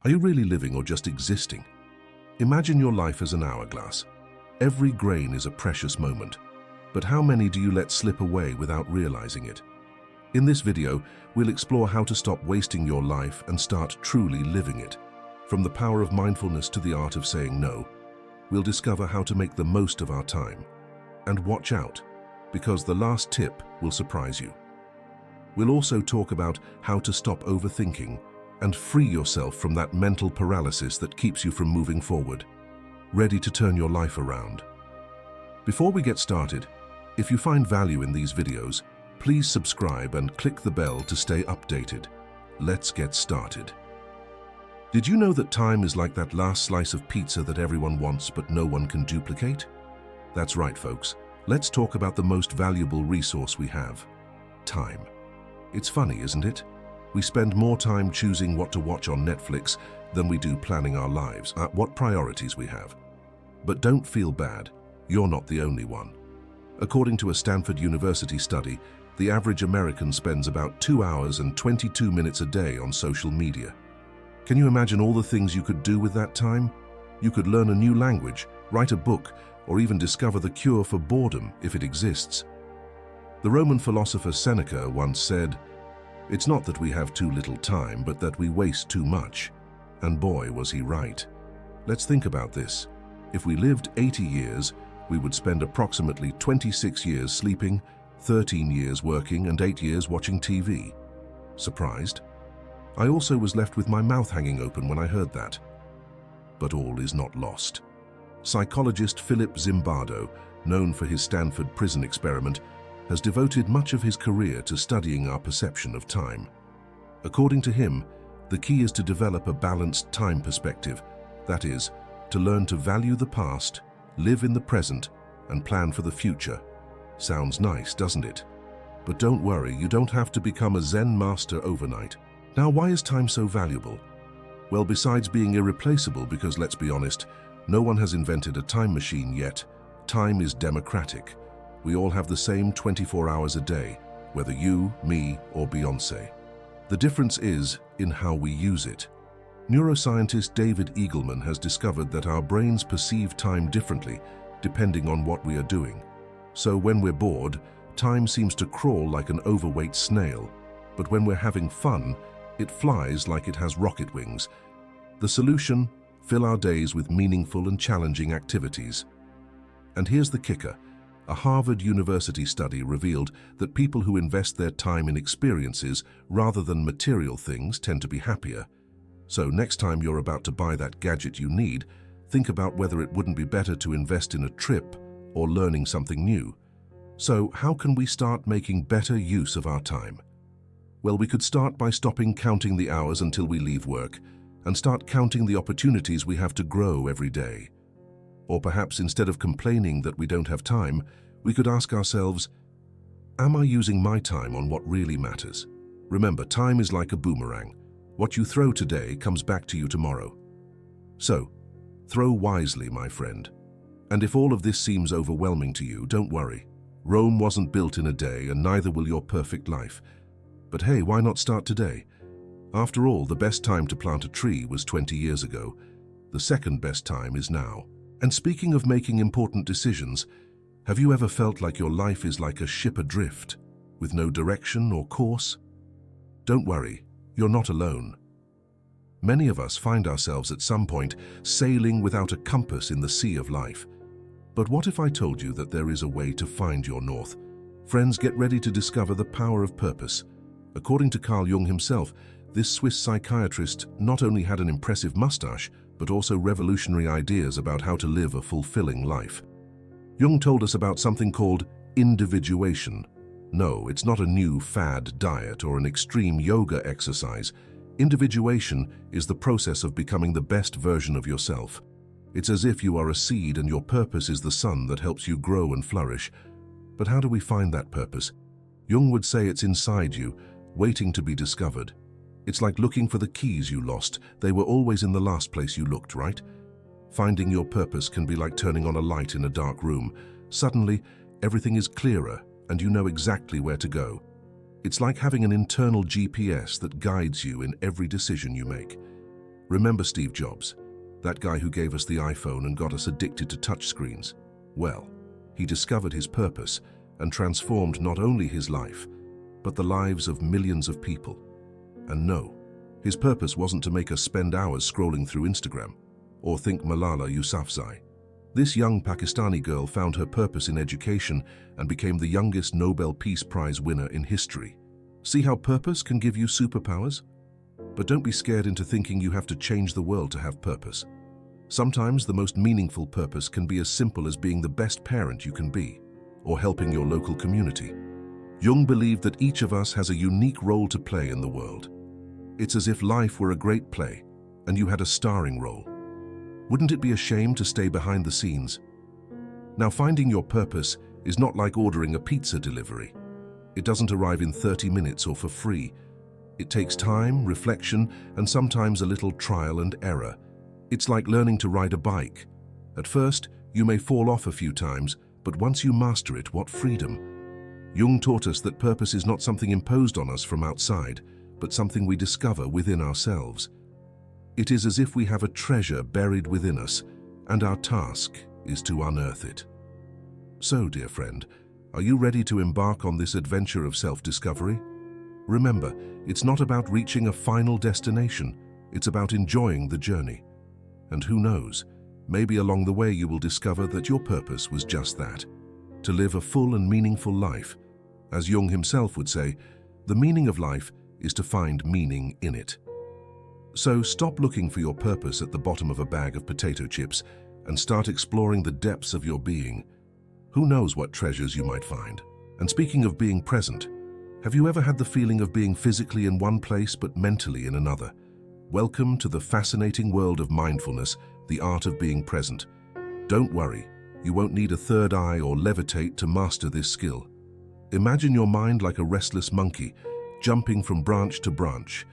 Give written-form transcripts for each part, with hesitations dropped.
Are you really living or just existing? Imagine your life as an hourglass. Every grain is a precious moment, but how many do you let slip away without realizing it? In this video, we'll explore how to stop wasting your life and start truly living it. From the power of mindfulness to the art of saying no, we'll discover how to make the most of our time. And watch out, because the last tip will surprise you. We'll also talk about how to stop overthinking and free yourself from that mental paralysis that keeps you from moving forward, ready to turn your life around. Before we get started, if you find value in these videos, please subscribe and click the bell to stay updated. Let's get started. Did you know that time is like that last slice of pizza that everyone wants but no one can duplicate? That's right, folks. Let's talk about the most valuable resource we have: time. It's funny, isn't it? We spend more time choosing what to watch on Netflix than we do planning our lives, what priorities we have. But don't feel bad, you're not the only one. According to a Stanford University study, the average American spends about 2 hours and 22 minutes a day on social media. Can you imagine all the things you could do with that time? You could learn a new language, write a book, or even discover the cure for boredom if it exists. The Roman philosopher Seneca once said, "It's not that we have too little time, but that we waste too much." And boy, was he right. Let's think about this. If we lived 80 years, we would spend approximately 26 years sleeping, 13 years working, and 8 years watching TV. Surprised? I also was left with my mouth hanging open when I heard that. But all is not lost. Psychologist Philip Zimbardo, known for his Stanford prison experiment, has devoted much of his career to studying our perception of time. According to him, the key is to develop a balanced time perspective, that is, to learn to value the past, live in the present, and plan for the future. Sounds nice, doesn't it? But don't worry, you don't have to become a Zen master overnight. Now, why is time so valuable? Well, besides being irreplaceable, because let's be honest, no one has invented a time machine yet, time is democratic. We all have the same 24 hours a day, whether you, me, or Beyoncé. The difference is in how we use it. Neuroscientist David Eagleman has discovered that our brains perceive time differently depending on what we are doing. So when we're bored, time seems to crawl like an overweight snail. But when we're having fun, it flies like it has rocket wings. The solution? Fill our days with meaningful and challenging activities. And here's the kicker. A Harvard University study revealed that people who invest their time in experiences rather than material things tend to be happier. So next time you're about to buy that gadget you need, think about whether it wouldn't be better to invest in a trip or learning something new. So how can we start making better use of our time? Well, we could start by stopping counting the hours until we leave work and start counting the opportunities we have to grow every day. Or perhaps instead of complaining that we don't have time, we could ask ourselves, am I using my time on what really matters? Remember, time is like a boomerang. What you throw today comes back to you tomorrow. So, throw wisely, my friend. And if all of this seems overwhelming to you, don't worry. Rome wasn't built in a day, and neither will your perfect life. But hey, why not start today? After all, the best time to plant a tree was 20 years ago. The second best time is now. And speaking of making important decisions, have you ever felt like your life is like a ship adrift, with no direction or course? Don't worry, you're not alone. Many of us find ourselves at some point sailing without a compass in the sea of life. But what if I told you that there is a way to find your north? Friends, get ready to discover the power of purpose. According to Carl Jung himself, this Swiss psychiatrist not only had an impressive mustache, but also revolutionary ideas about how to live a fulfilling life. Jung told us about something called individuation. No, it's not a new fad diet or an extreme yoga exercise. Individuation is the process of becoming the best version of yourself. It's as if you are a seed and your purpose is the sun that helps you grow and flourish. But how do we find that purpose? Jung would say it's inside you, waiting to be discovered. It's like looking for the keys you lost. They were always in the last place you looked, right? Finding your purpose can be like turning on a light in a dark room. Suddenly, everything is clearer and you know exactly where to go. It's like having an internal GPS that guides you in every decision you make. Remember Steve Jobs, that guy who gave us the iPhone and got us addicted to touchscreens? Well, he discovered his purpose and transformed not only his life, but the lives of millions of people. And no, his purpose wasn't to make us spend hours scrolling through Instagram or think Malala Yousafzai. This young Pakistani girl found her purpose in education and became the youngest Nobel Peace Prize winner in history. See how purpose can give you superpowers? But don't be scared into thinking you have to change the world to have purpose. Sometimes the most meaningful purpose can be as simple as being the best parent you can be, or helping your local community. Jung believed that each of us has a unique role to play in the world. It's as if life were a great play, and you had a starring role. Wouldn't it be a shame to stay behind the scenes? Now, finding your purpose is not like ordering a pizza delivery. It doesn't arrive in 30 minutes or for free. It takes time, reflection, and sometimes a little trial and error. It's like learning to ride a bike. At first, you may fall off a few times, but once you master it, what freedom! Jung taught us that purpose is not something imposed on us from outside, but something we discover within ourselves. It is as if we have a treasure buried within us, and our task is to unearth it. So, dear friend, are you ready to embark on this adventure of self-discovery? Remember, it's not about reaching a final destination, it's about enjoying the journey. And who knows, maybe along the way you will discover that your purpose was just that, to live a full and meaningful life. As Jung himself would say, the meaning of life is to find meaning in it. So stop looking for your purpose at the bottom of a bag of potato chips and start exploring the depths of your being. Who knows what treasures you might find? And speaking of being present, have you ever had the feeling of being physically in one place but mentally in another? Welcome to the fascinating world of mindfulness, the art of being present. Don't worry, you won't need a third eye or levitate to master this skill. Imagine your mind like a restless monkey, jumping from branch to branch.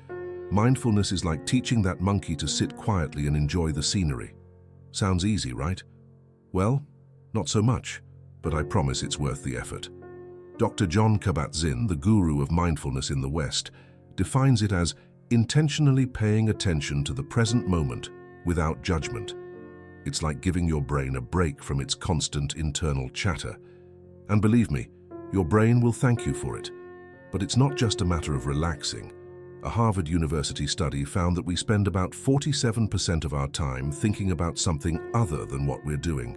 Mindfulness is like teaching that monkey to sit quietly and enjoy the scenery. Sounds easy, right? Well, not so much, but I promise it's worth the effort. Dr. Jon Kabat-Zinn, the guru of mindfulness in the West, defines it as intentionally paying attention to the present moment without judgment. It's like giving your brain a break from its constant internal chatter. And believe me, your brain will thank you for it. But it's not just a matter of relaxing. A Harvard University study found that we spend about 47% of our time thinking about something other than what we're doing.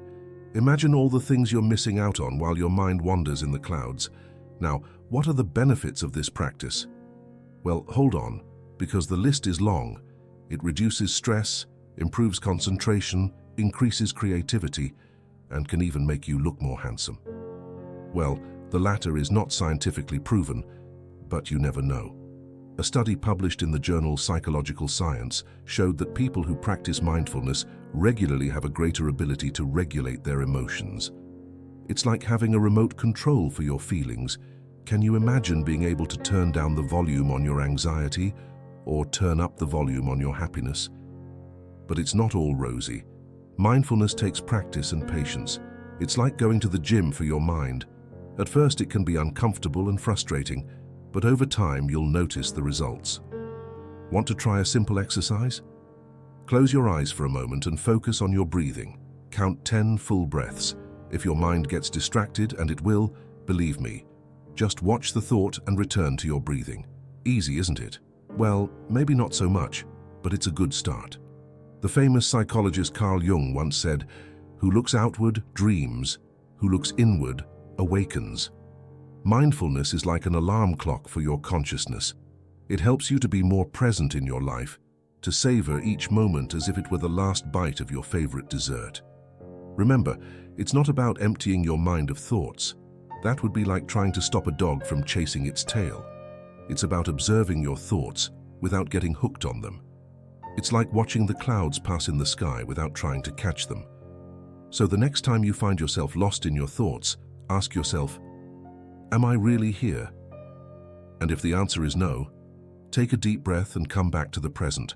Imagine all the things you're missing out on while your mind wanders in the clouds. Now, what are the benefits of this practice? Well, hold on, because the list is long. It reduces stress, improves concentration, increases creativity, and can even make you look more handsome. Well, the latter is not scientifically proven, but you never know. A study published in the journal Psychological Science showed that people who practice mindfulness regularly have a greater ability to regulate their emotions. It's like having a remote control for your feelings. Can you imagine being able to turn down the volume on your anxiety or turn up the volume on your happiness? But it's not all rosy. Mindfulness takes practice and patience. It's like going to the gym for your mind. At first it can be uncomfortable and frustrating, but over time you'll notice the results. Want to try a simple exercise? Close your eyes for a moment and focus on your breathing. Count 10 full breaths. If your mind gets distracted, and it will, believe me, just watch the thought and return to your breathing. Easy, isn't it? Well, maybe not so much, but it's a good start. The famous psychologist Carl Jung once said, "Who looks outward dreams, who looks inward awakens." Mindfulness is like an alarm clock for your consciousness. It helps you to be more present in your life, to savor each moment as if it were the last bite of your favorite dessert. Remember, it's not about emptying your mind of thoughts. That would be like trying to stop a dog from chasing its tail. It's about observing your thoughts without getting hooked on them. It's like watching the clouds pass in the sky without trying to catch them. So the next time you find yourself lost in your thoughts, ask yourself, am I really here? And if the answer is no, take a deep breath and come back to the present.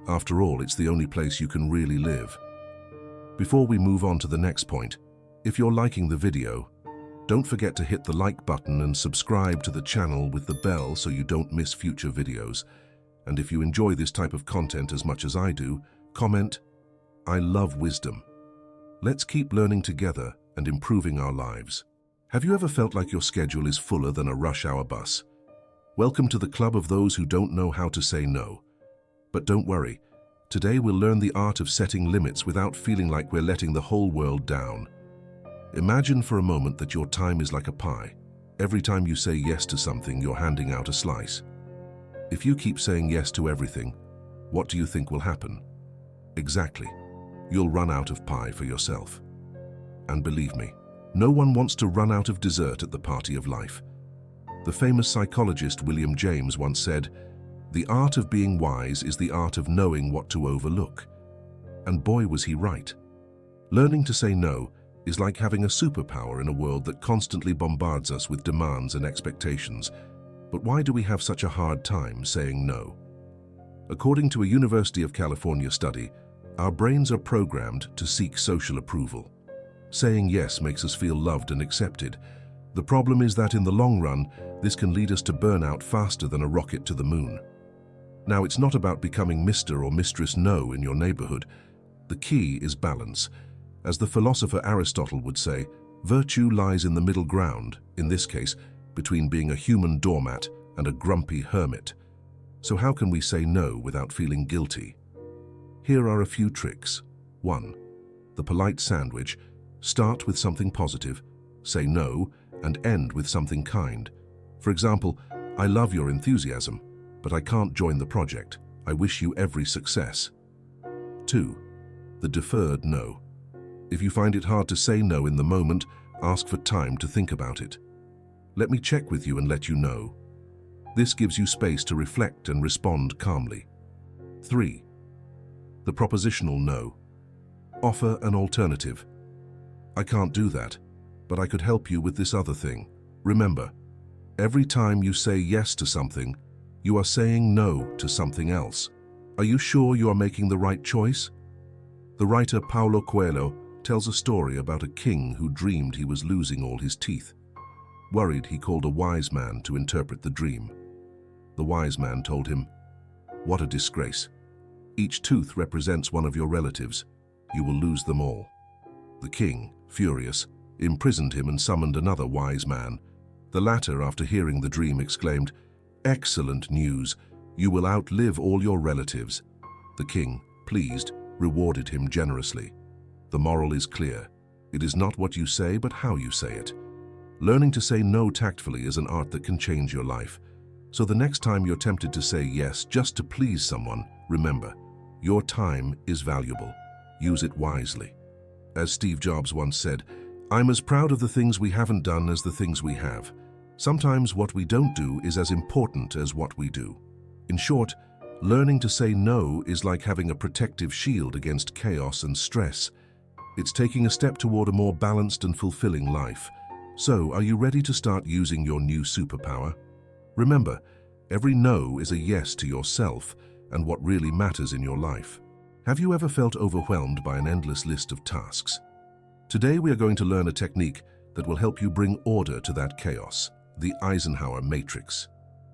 After all, it's the only place you can really live. Before we move on to the next point, if you're liking the video, don't forget to hit the like button and subscribe to the channel with the bell so you don't miss future videos. And if you enjoy this type of content as much as I do, comment, "I love wisdom." Let's keep learning together and improving our lives. Have you ever felt like your schedule is fuller than a rush hour bus? Welcome to the club of those who don't know how to say no. But don't worry, today we'll learn the art of setting limits without feeling like we're letting the whole world down. Imagine for a moment that your time is like a pie. Every time you say yes to something, you're handing out a slice. If you keep saying yes to everything, what do you think will happen? Exactly. You'll run out of pie for yourself. And believe me, no one wants to run out of dessert at the party of life. The famous psychologist William James once said, "The art of being wise is the art of knowing what to overlook." And boy, was he right. Learning to say no is like having a superpower in a world that constantly bombards us with demands and expectations. But why do we have such a hard time saying no? According to a University of California study, our brains are programmed to seek social approval. Saying yes makes us feel loved and accepted. The problem is that in the long run, this can lead us to burnout faster than a rocket to the moon. Now, it's not about becoming Mr. or Mistress No in your neighborhood. The key is balance. As the philosopher Aristotle would say, virtue lies in the middle ground, in this case, between being a human doormat and a grumpy hermit. So how can we say no without feeling guilty? Here are a few tricks. 1. The polite sandwich. Start with something positive, say no, and end with something kind. For example, "I love your enthusiasm, but I can't join the project. I wish you every success." 2. The deferred no. If you find it hard to say no in the moment, ask for time to think about it. "Let me check with you and let you know." This gives you space to reflect and respond calmly. 3. The propositional no. Offer an alternative. "I can't do that, but I could help you with this other thing." Remember, every time you say yes to something, you are saying no to something else. Are you sure you are making the right choice? The writer Paulo Coelho tells a story about a king who dreamed he was losing all his teeth. Worried, he called a wise man to interpret the dream. The wise man told him, "What a disgrace. Each tooth represents one of your relatives. You will lose them all." The king, furious, imprisoned him and summoned another wise man. The latter, after hearing the dream, exclaimed, "Excellent news. You will outlive all your relatives." The king, pleased, rewarded him generously. The moral is clear. It is not what you say, but how you say it. Learning to say no tactfully is an art that can change your life. So the next time you're tempted to say yes just to please someone, remember, your time is valuable. Use it wisely. As Steve Jobs once said, "I'm as proud of the things we haven't done as the things we have. Sometimes what we don't do is as important as what we do." In short, learning to say no is like having a protective shield against chaos and stress. It's taking a step toward a more balanced and fulfilling life. So, are you ready to start using your new superpower? Remember, every no is a yes to yourself and what really matters in your life. Have you ever felt overwhelmed by an endless list of tasks? Today we are going to learn a technique that will help you bring order to that chaos, the Eisenhower Matrix.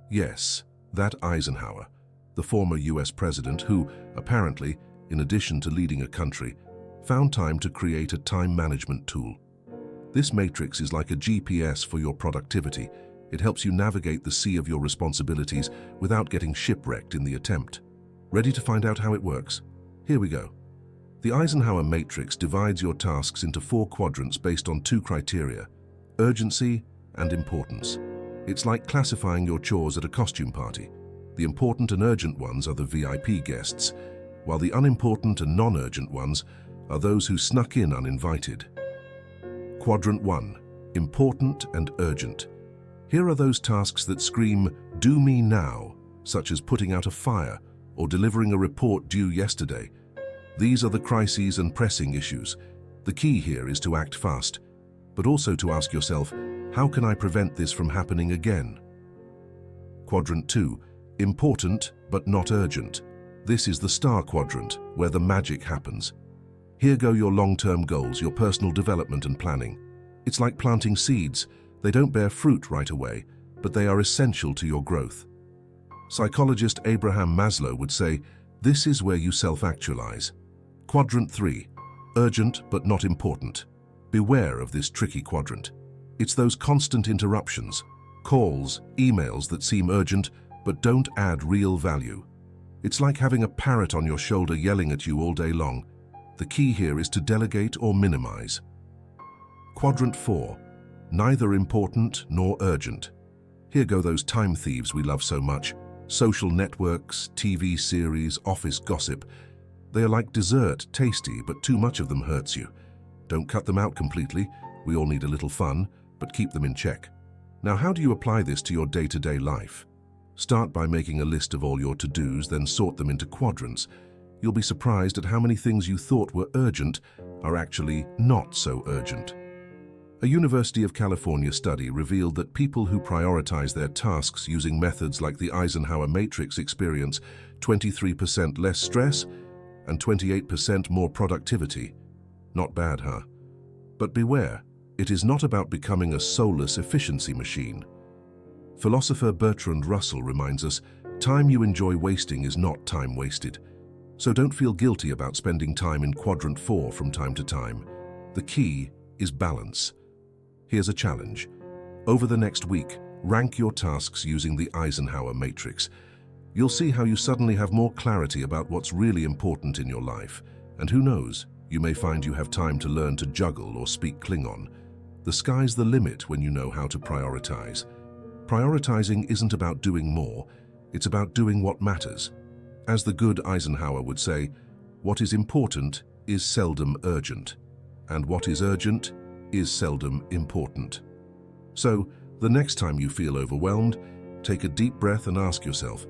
Yes, that Eisenhower, the former US president who, apparently, in addition to leading a country, found time to create a time management tool. This matrix is like a GPS for your productivity. It helps you navigate the sea of your responsibilities without getting shipwrecked in the attempt. Ready to find out how it works? Here we go. The Eisenhower Matrix divides your tasks into 4 quadrants based on 2 criteria: urgency and importance. It's like classifying your chores at a costume party. The important and urgent ones are the VIP guests, while the unimportant and non-urgent ones are those who snuck in uninvited. Quadrant 1. Important and urgent. Here are those tasks that scream, "Do me now," such as putting out a fire or delivering a report due yesterday. These are the crises and pressing issues. The key here is to act fast, but also to ask yourself, how can I prevent this from happening again? Quadrant 2. Important but not urgent. This is the star quadrant, where the magic happens. Here go your long-term goals, your personal development and planning. It's like planting seeds. They don't bear fruit right away, but they are essential to your growth. Psychologist Abraham Maslow would say, this is where you self-actualize. Quadrant 3, urgent but not important. Beware of this tricky quadrant. It's those constant interruptions, calls, emails that seem urgent but don't add real value. It's like having a parrot on your shoulder yelling at you all day long. The key here is to delegate or minimize. Quadrant 4, neither important nor urgent. Here go those time thieves we love so much. Social networks, TV series, office gossip. They are like dessert, tasty, but too much of them hurts you. Don't cut them out completely. We all need a little fun, but keep them in check. Now, how do you apply this to your day-to-day life? Start by making a list of all your to-dos, then sort them into quadrants. You'll be surprised at how many things you thought were urgent are actually not so urgent. A University of California study revealed that people who prioritize their tasks using methods like the Eisenhower Matrix experience 23% less stress and 28% more productivity. Not bad, huh? But beware, it is not about becoming a soulless efficiency machine. Philosopher Bertrand Russell reminds us, time you enjoy wasting is not time wasted. So don't feel guilty about spending time in quadrant 4 from time to time. The key is balance. Here's a challenge. Over the next week, rank your tasks using the Eisenhower Matrix. You'll see how you suddenly have more clarity about what's really important in your life. And who knows, you may find you have time to learn to juggle or speak Klingon. The sky's the limit when you know how to prioritize. Prioritizing isn't about doing more, it's about doing what matters. As the good Eisenhower would say, what is important is seldom urgent, and what is urgent is seldom important. So, the next time you feel overwhelmed, take a deep breath and ask yourself,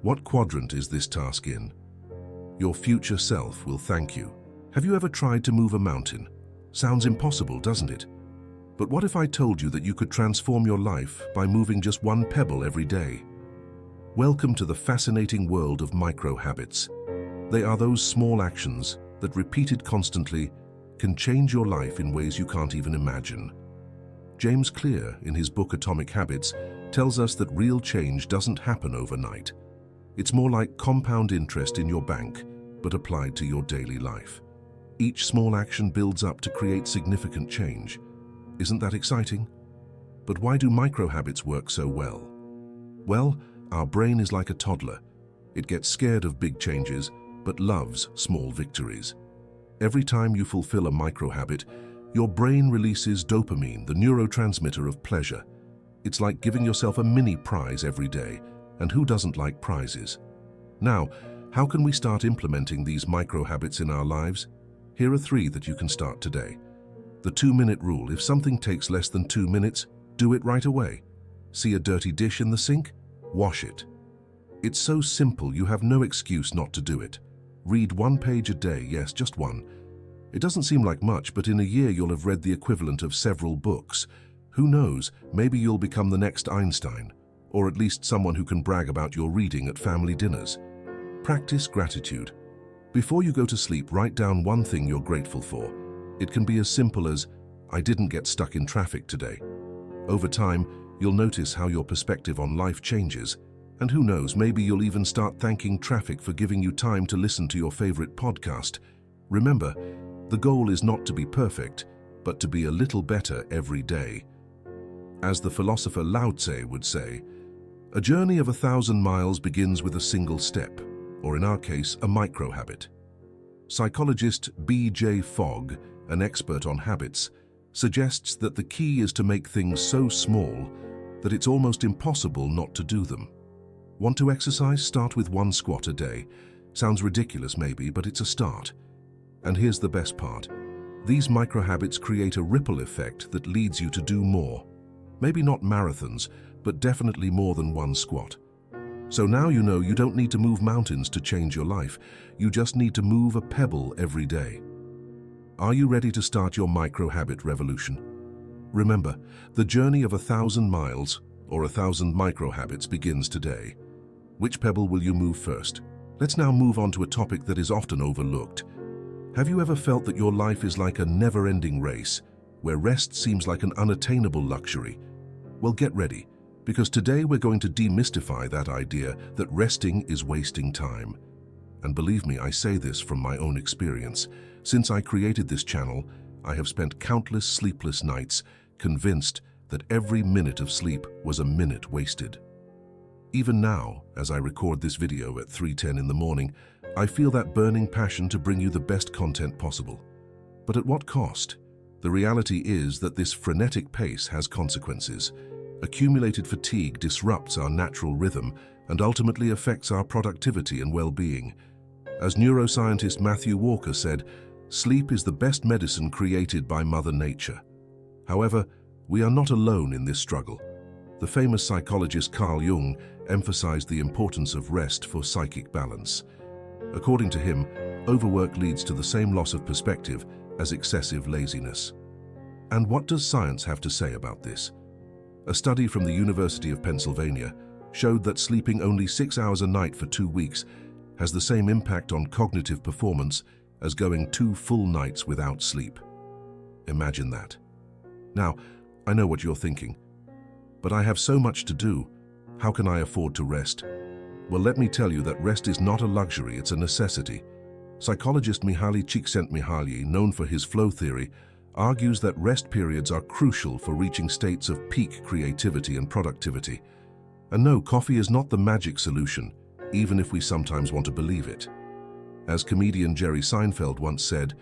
what quadrant is this task in? Your future self will thank you. Have you ever tried to move a mountain? Sounds impossible, doesn't it? But what if I told you that you could transform your life by moving just one pebble every day? Welcome to the fascinating world of micro-habits. They are those small actions that, repeated constantly, can change your life in ways you can't even imagine. James Clear, in his book Atomic Habits, tells us that real change doesn't happen overnight. It's more like compound interest in your bank, but applied to your daily life. Each small action builds up to create significant change. Isn't that exciting? But why do micro-habits work so well? Well, our brain is like a toddler. It gets scared of big changes, but loves small victories. Every time you fulfill a micro-habit, your brain releases dopamine, the neurotransmitter of pleasure. It's like giving yourself a mini prize every day, and who doesn't like prizes? Now, how can we start implementing these micro-habits in our lives? Here are 3 that you can start today. The 2-minute rule: if something takes less than 2 minutes, do it right away. See a dirty dish in the sink? Wash it. It's so simple, you have no excuse not to do it. Read 1 page a day, yes, just 1. It doesn't seem like much, but in a year you'll have read the equivalent of several books. Who knows, maybe you'll become the next Einstein, or at least someone who can brag about your reading at family dinners. Practice gratitude. Before you go to sleep, write down 1 thing you're grateful for. It can be as simple as, I didn't get stuck in traffic today. Over time, you'll notice how your perspective on life changes. And who knows, maybe you'll even start thanking traffic for giving you time to listen to your favorite podcast. Remember, the goal is not to be perfect, but to be a little better every day. As the philosopher Lao Tse would say, a journey of 1,000 miles begins with a single step, or in our case, a micro-habit. Psychologist B.J. Fogg, an expert on habits, suggests that the key is to make things so small that it's almost impossible not to do them. Want to exercise? Start with 1 squat a day. Sounds ridiculous maybe, but it's a start. And here's the best part. These micro-habits create a ripple effect that leads you to do more. Maybe not marathons, but definitely more than 1 squat. So now you know you don't need to move mountains to change your life. You just need to move a pebble every day. Are you ready to start your micro-habit revolution? Remember, the journey of 1,000 miles, or 1,000 micro-habits, begins today. Which pebble will you move first? Let's now move on to a topic that is often overlooked. Have you ever felt that your life is like a never-ending race, where rest seems like an unattainable luxury? Well, get ready. Because today we're going to demystify that idea that resting is wasting time. And believe me, I say this from my own experience. Since I created this channel, I have spent countless sleepless nights convinced that every minute of sleep was a minute wasted. Even now, as I record this video at 3:10 in the morning, I feel that burning passion to bring you the best content possible. But at what cost? The reality is that this frenetic pace has consequences. Accumulated fatigue disrupts our natural rhythm and ultimately affects our productivity and well-being. As neuroscientist Matthew Walker said, sleep is the best medicine created by Mother Nature. However, we are not alone in this struggle. The famous psychologist Carl Jung emphasized the importance of rest for psychic balance. According to him, overwork leads to the same loss of perspective as excessive laziness. And what does science have to say about this? A study from the University of Pennsylvania showed that sleeping only 6 hours a night for 2 weeks has the same impact on cognitive performance as going 2 full nights without sleep. Imagine that. Now, I know what you're thinking. But I have so much to do. How can I afford to rest? Well, let me tell you that rest is not a luxury, it's a necessity. Psychologist Mihaly Csikszentmihalyi, known for his flow theory, argues that rest periods are crucial for reaching states of peak creativity and productivity. And no, coffee is not the magic solution, even if we sometimes want to believe it. As comedian Jerry Seinfeld once said,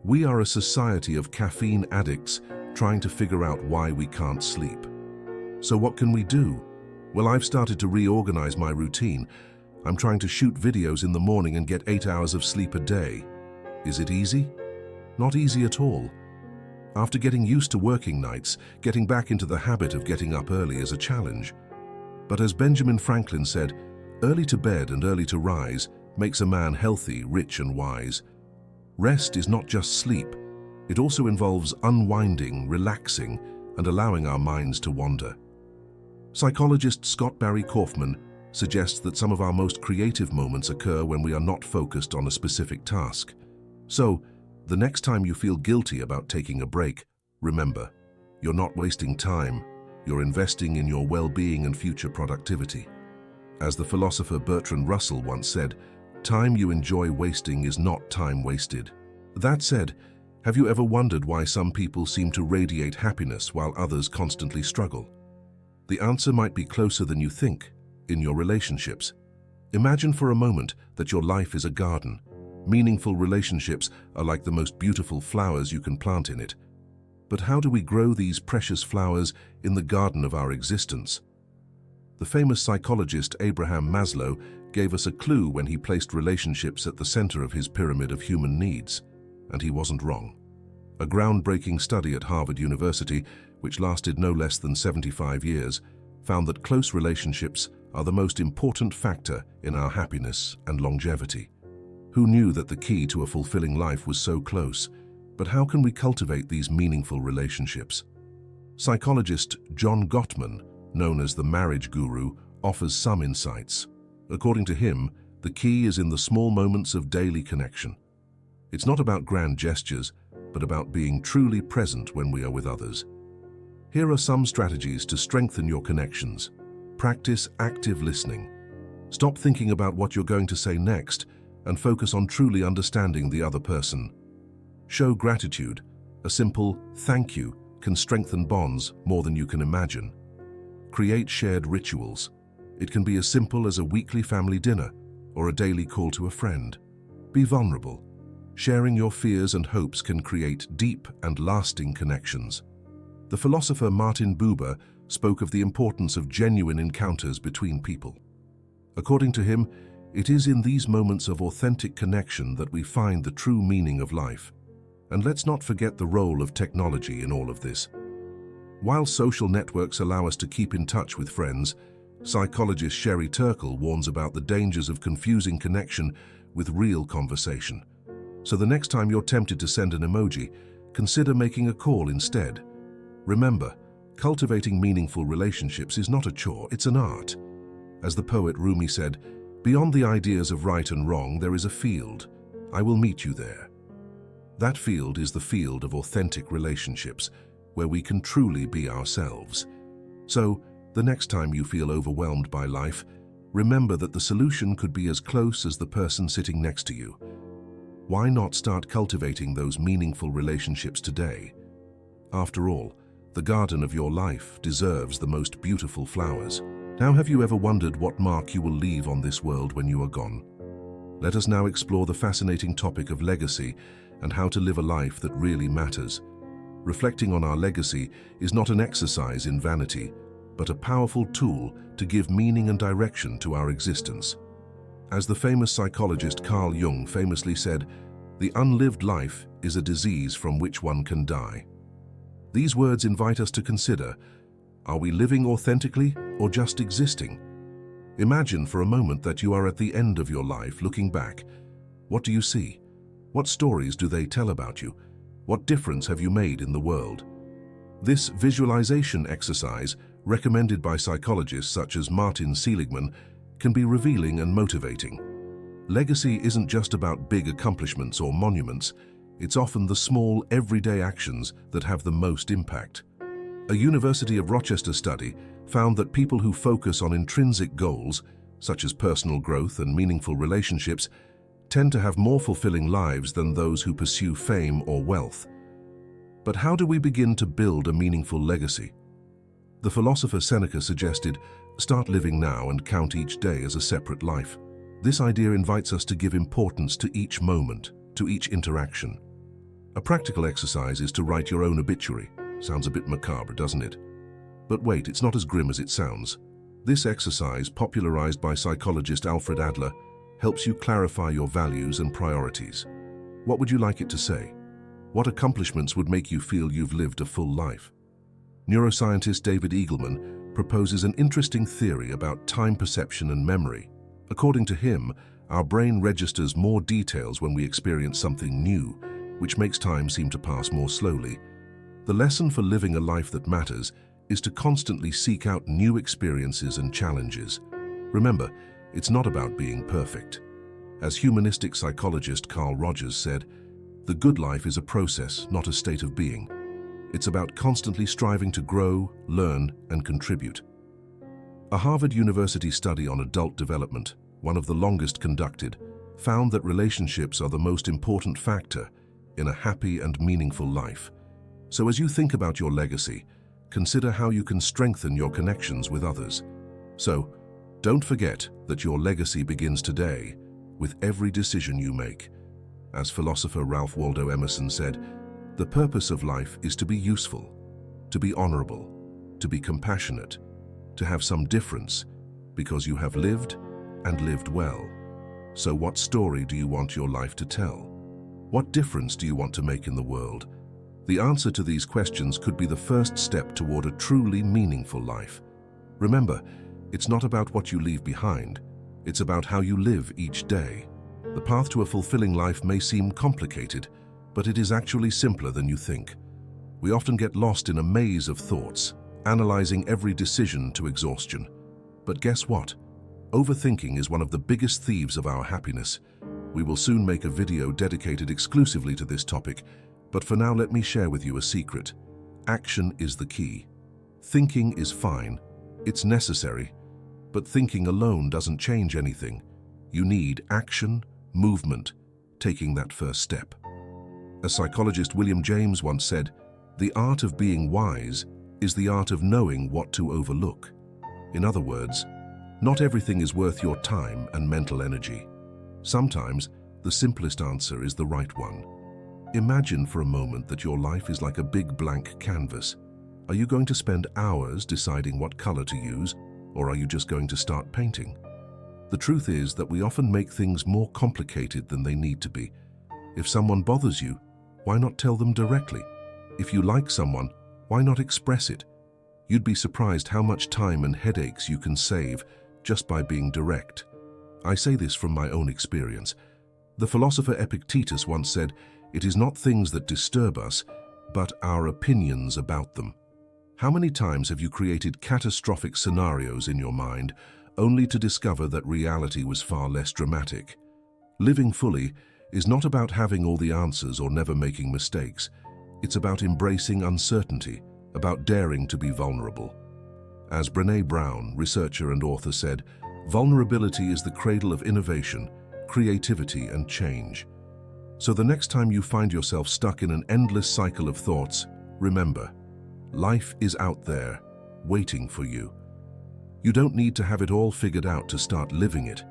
"We are a society of caffeine addicts trying to figure out why we can't sleep." So what can we do? Well, I've started to reorganize my routine. I'm trying to shoot videos in the morning and get 8 hours of sleep a day. Is it easy? Not easy at all. After getting used to working nights, getting back into the habit of getting up early is a challenge. But as Benjamin Franklin said, early to bed and early to rise makes a man healthy, rich and wise. Rest is not just sleep. It also involves unwinding, relaxing, and allowing our minds to wander. Psychologist Scott Barry Kaufman suggests that some of our most creative moments occur when we are not focused on a specific task. So, the next time you feel guilty about taking a break, remember, you're not wasting time, you're investing in your well-being and future productivity. As the philosopher Bertrand Russell once said, time you enjoy wasting is not time wasted. That said, have you ever wondered why some people seem to radiate happiness while others constantly struggle? The answer might be closer than you think, in your relationships. Imagine for a moment that your life is a garden. Meaningful relationships are like the most beautiful flowers you can plant in it. But how do we grow these precious flowers in the garden of our existence? The famous psychologist Abraham Maslow gave us a clue when he placed relationships at the center of his pyramid of human needs. And he wasn't wrong. A groundbreaking study at Harvard University, which lasted no less than 75 years, found that close relationships are the most important factor in our happiness and longevity. Who knew that the key to a fulfilling life was so close? But how can we cultivate these meaningful relationships? Psychologist John Gottman, known as the marriage guru, offers some insights. According to him, the key is in the small moments of daily connection. It's not about grand gestures, but about being truly present when we are with others. Here are some strategies to strengthen your connections. Practice active listening. Stop thinking about what you're going to say next and focus on truly understanding the other person. Show gratitude. A simple thank you can strengthen bonds more than you can imagine. Create shared rituals. It can be as simple as a weekly family dinner or a daily call to a friend. Be vulnerable. Sharing your fears and hopes can create deep and lasting connections. The philosopher Martin Buber spoke of the importance of genuine encounters between people. According to him, it is in these moments of authentic connection that we find the true meaning of life. And let's not forget the role of technology in all of this. While social networks allow us to keep in touch with friends, psychologist Sherry Turkle warns about the dangers of confusing connection with real conversation. So the next time you're tempted to send an emoji, consider making a call instead. Remember, cultivating meaningful relationships is not a chore, it's an art. As the poet Rumi said, "Beyond the ideas of right and wrong, there is a field. I will meet you there." That field is the field of authentic relationships, where we can truly be ourselves. So, The next time you feel overwhelmed by life, remember that the solution could be as close as the person sitting next to you. Why not start cultivating those meaningful relationships today? After all, the garden of your life deserves the most beautiful flowers. Now, have you ever wondered what mark you will leave on this world when you are gone? Let us now explore the fascinating topic of legacy and how to live a life that really matters. Reflecting on our legacy is not an exercise in vanity, but a powerful tool to give meaning and direction to our existence. As the famous psychologist Carl Jung famously said, "The unlived life is a disease from which one can die." These words invite us to consider, are we living authentically or just existing? Imagine for a moment that you are at the end of your life looking back. What do you see? What stories do they tell about you? What difference have you made in the world? This visualization exercise, recommended by psychologists such as Martin Seligman, can be revealing and motivating. Legacy isn't just about big accomplishments or monuments. It's often the small, everyday actions that have the most impact. A University of Rochester study found that people who focus on intrinsic goals, such as personal growth and meaningful relationships, tend to have more fulfilling lives than those who pursue fame or wealth. But how do we begin to build a meaningful legacy? The philosopher Seneca suggested, start living now and count each day as a separate life. This idea invites us to give importance to each moment, to each interaction. A practical exercise is to write your own obituary. Sounds a bit macabre, doesn't it? But wait, it's not as grim as it sounds. This exercise, popularized by psychologist Alfred Adler, helps you clarify your values and priorities. What would you like it to say? What accomplishments would make you feel you've lived a full life? Neuroscientist David Eagleman proposes an interesting theory about time perception and memory. According to him, our brain registers more details when we experience something new, which makes time seem to pass more slowly. The lesson for living a life that matters is to constantly seek out new experiences and challenges. Remember, it's not about being perfect. As humanistic psychologist Carl Rogers said, the good life is a process, not a state of being. It's about constantly striving to grow, learn, and contribute. A Harvard University study on adult development, one of the longest conducted, found that relationships are the most important factor in a happy and meaningful life. So as you think about your legacy, consider how you can strengthen your connections with others. So, don't forget that your legacy begins today with every decision you make. As philosopher Ralph Waldo Emerson said, the purpose of life is to be useful, to be honorable, to be compassionate, to have some difference, because you have lived and lived well. So what story do you want your life to tell? What difference do you want to make in the world? The answer to these questions could be the first step toward a truly meaningful life. Remember, it's not about what you leave behind, it's about how you live each day. The path to a fulfilling life may seem complicated, but it is actually simpler than you think. We often get lost in a maze of thoughts, analyzing every decision to exhaustion. But guess what? Overthinking is one of the biggest thieves of our happiness. We will soon make a video dedicated exclusively to this topic, but for now let me share with you a secret. Action is the key. Thinking is fine, it's necessary, but thinking alone doesn't change anything. You need action, movement, taking that first step. As psychologist William James once said, the art of being wise is the art of knowing what to overlook. In other words, not everything is worth your time and mental energy. Sometimes, the simplest answer is the right one. Imagine for a moment that your life is like a big blank canvas. Are you going to spend hours deciding what color to use, or are you just going to start painting? The truth is that we often make things more complicated than they need to be. If someone bothers you, why not tell them directly? If you like someone, why not express it? You'd be surprised how much time and headaches you can save just by being direct. I say this from my own experience. The philosopher Epictetus once said, "It is not things that disturb us, but our opinions about them." How many times have you created catastrophic scenarios in your mind, only to discover that reality was far less dramatic? Living fully is not about having all the answers or never making mistakes. It's about embracing uncertainty, about daring to be vulnerable. As Brené Brown, researcher and author, said, vulnerability is the cradle of innovation, creativity, and change. So the next time you find yourself stuck in an endless cycle of thoughts, remember, life is out there, waiting for you. You don't need to have it all figured out to start living it.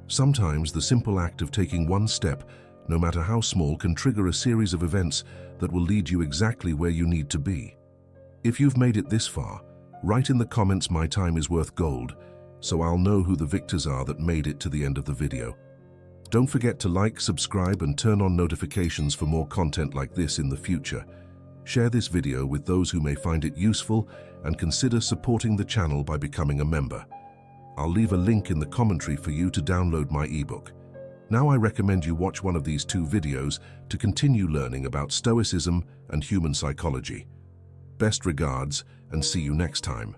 Sometimes the simple act of taking one step, no matter how small, can trigger a series of events that will lead you exactly where you need to be. If you've made it this far, write in the comments "My time is worth gold," so I'll know who the victors are that made it to the end of the video. Don't forget to like, subscribe, and turn on notifications for more content like this in the future. Share this video with those who may find it useful and consider supporting the channel by becoming a member. I'll leave a link in the commentary for you to download my ebook. Now I recommend you watch one of these 2 videos to continue learning about Stoicism and human psychology. Best regards, and see you next time.